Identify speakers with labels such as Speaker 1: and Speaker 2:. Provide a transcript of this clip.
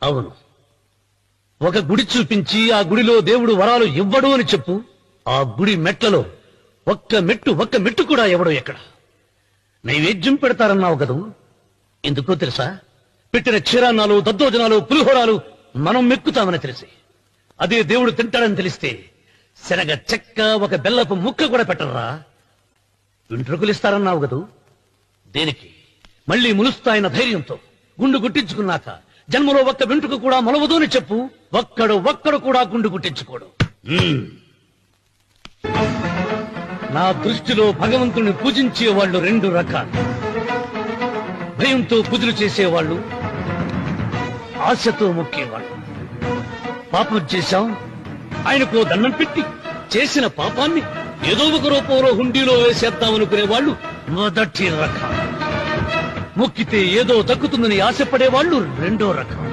Speaker 1: అవును, ఒక గుడి చూపించి ఆ గుడిలో దేవుడు వరాలు ఇవ్వడు అని చెప్పు. ఆ గుడి మెట్లలో ఒక్క మెట్టు కూడా ఎవడో ఎక్కడ. నైవేద్యం పెడతారన్నావు కదూ, ఎందుకో తెలుసా? పెట్టిన క్షీరాన్నాలు, దద్దోజనాలు, పులిహోరాలు మనం మెక్కుతామని తెలిసి, అదే దేవుడు తింటాడని తెలిస్తే శనగ చెక్క, ఒక బెల్లపు ముక్క కూడా పెట్టరా. వెంట్రుకలిస్తారన్నావు కదూ, దేనికి? మళ్ళీ ములుస్తాయన్న ధైర్యంతో గుండు గుట్టించుకున్నాక జన్మలో ఒక్క వెంట్రుక కూడా మొలవదు అని చెప్పు. ఒక్కడు కూడా గుండు గుట్టించుకోడు. నా దృష్టిలో భగవంతుని పూజించే వాళ్ళు రెండు రకాలు. భయంతో పూజలు చేసేవాళ్ళు, ఆశతో మొక్కేవాళ్ళు. పాపం చేశాం, ఆయనకు దండం పెట్టి చేసిన పాపాన్ని ఏదో ఒక రూపంలో హుండీలో వేసేద్దామనుకునే వాళ్ళు మొదటి రకం. మొక్కితే ఏదో దక్కుతుందని ఆశపడేవాళ్ళు రెండో రకం.